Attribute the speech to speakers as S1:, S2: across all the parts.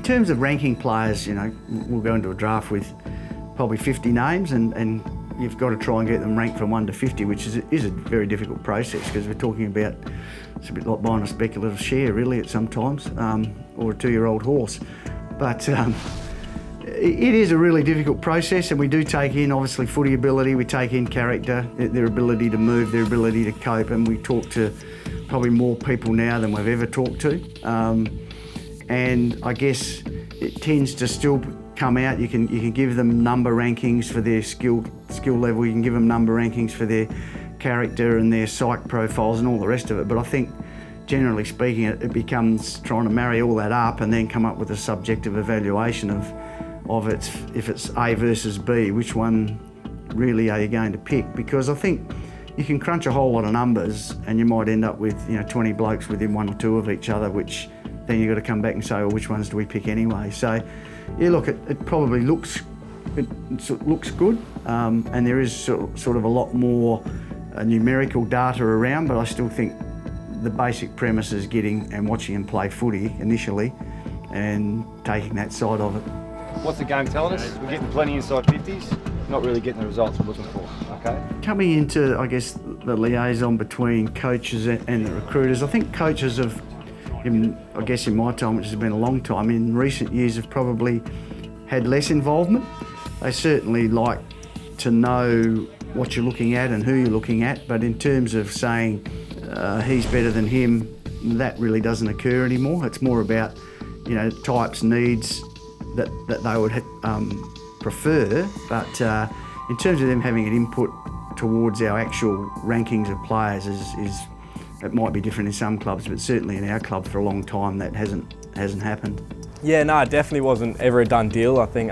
S1: terms of ranking players, we'll go into a draft with probably 50 names and you've got to try and get them ranked from 1 to 50, which is a very difficult process because we're talking about, it's a bit like buying a speculative share really at sometimes, or a 2-year-old horse. But it is a really difficult process, and we do take in obviously footy ability, we take in character, their ability to move, their ability to cope, and we talk to probably more people now than we've ever talked to. And I guess it tends to still come out. You can give them number rankings for their skill level, you can give them number rankings for their character and their psych profiles and all the rest of it. But I think generally speaking it becomes trying to marry all that up and then come up with a subjective evaluation of if it's A versus B, which one really are you going to pick? Because I think you can crunch a whole lot of numbers and you might end up with 20 blokes within 1 or 2 of each other, which then you've got to come back and say, well, which ones do we pick anyway? So yeah, look, it probably looks good, and there is sort of a lot more numerical data around, but I still think the basic premise is getting and watching them play footy initially and taking that side of it.
S2: What's the game telling us? We're getting plenty inside 50s, not really getting the results we're looking for, okay?
S1: Coming into, I guess, the liaison between coaches and the recruiters, I think coaches have, I guess in my time, which has been a long time, in recent years have probably had less involvement. They certainly like to know what you're looking at and who you're looking at, but in terms of saying he's better than him, that really doesn't occur anymore. It's more about, types, needs that they would prefer, but in terms of them having an input towards our actual rankings of players is it might be different in some clubs, but certainly in our club for a long time that hasn't happened.
S3: Yeah, no, it definitely wasn't ever a done deal. I think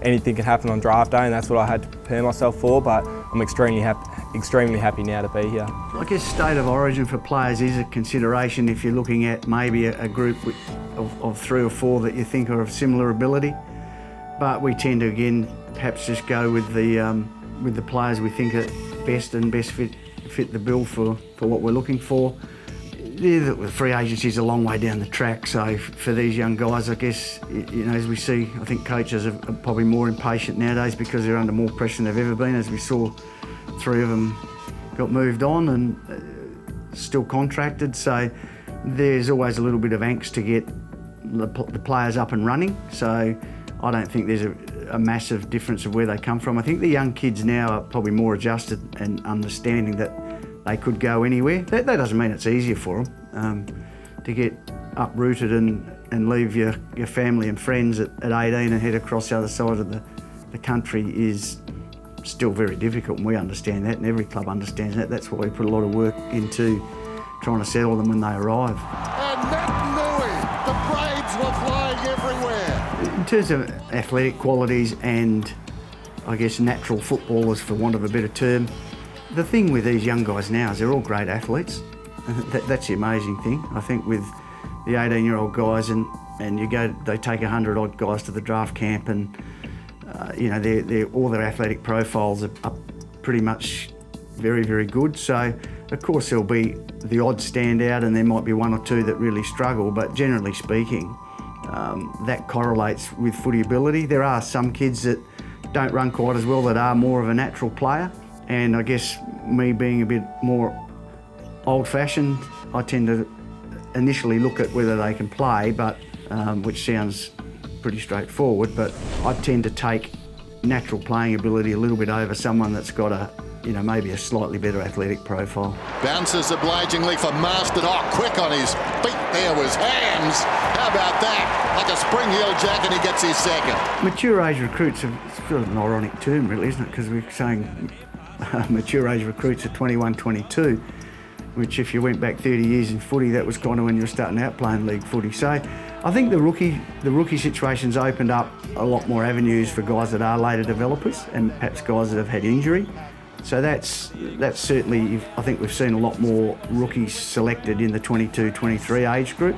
S3: anything can happen on draft day, and that's what I had to prepare myself for. But I'm extremely happy now to be here.
S1: I guess state of origin for players is a consideration if you're looking at maybe a group of 3 or 4 that you think are of similar ability. But we tend to again perhaps just go with the players we think are best and best fit the bill for what we're looking for. The free agency is a long way down the track, so for these young guys, I guess, as we see, I think coaches are probably more impatient nowadays because they're under more pressure than they've ever been. As we saw, 3 of them got moved on and still contracted, so there's always a little bit of angst to get the players up and running. So I don't think there's a massive difference of where they come from. I think the young kids now are probably more adjusted and understanding that they could go anywhere. That doesn't mean it's easier for them. To get uprooted and leave your family and friends at 18 and head across the other side of the country is still very difficult, and we understand that, and every club understands that. That's why we put a lot of work into trying to settle them when they arrive.
S4: And Matt Nui, the braids were flying everywhere.
S1: In terms of athletic qualities and, I guess, natural footballers, for want of a better term, the thing with these young guys now is they're all great athletes. That's the amazing thing. I think with the 18-year-old guys and they take 100 odd guys to the draft camp, and all their athletic profiles are pretty much very, very good. So of course there'll be the odd standout, and there might be 1 or 2 that really struggle, but generally speaking, that correlates with footy ability. There are some kids that don't run quite as well that are more of a natural player. And I guess me being a bit more old-fashioned, I tend to initially look at whether they can play, but which sounds pretty straightforward, but I tend to take natural playing ability a little bit over someone that's got maybe a slightly better athletic profile.
S4: Bounces obligingly for Marston. Oh, quick on his feet there was Hams. How about that? Like a spring heel jack, and he gets his second.
S1: Mature age recruits are sort of an ironic term really, isn't it? Because we're saying mature age recruits are 21, 22, which if you went back 30 years in footy, that was kind of when you were starting out playing league footy. So I think the rookie situation's opened up a lot more avenues for guys that are later developers and perhaps guys that have had injury. So that's certainly, I think we've seen a lot more rookies selected in the 22, 23 age group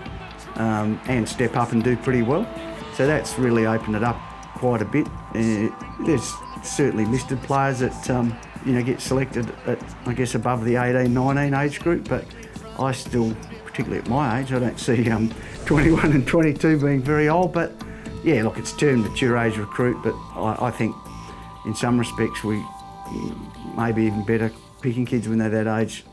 S1: and step up and do pretty well. So that's really opened it up quite a bit. There's certainly listed players that get selected at, I guess, above the 18, 19 age group, but I still, particularly at my age, I don't see 21 and 22 being very old, but Yeah, look, it's termed mature age recruit, but I think in some respects we maybe even better picking kids when they're that age.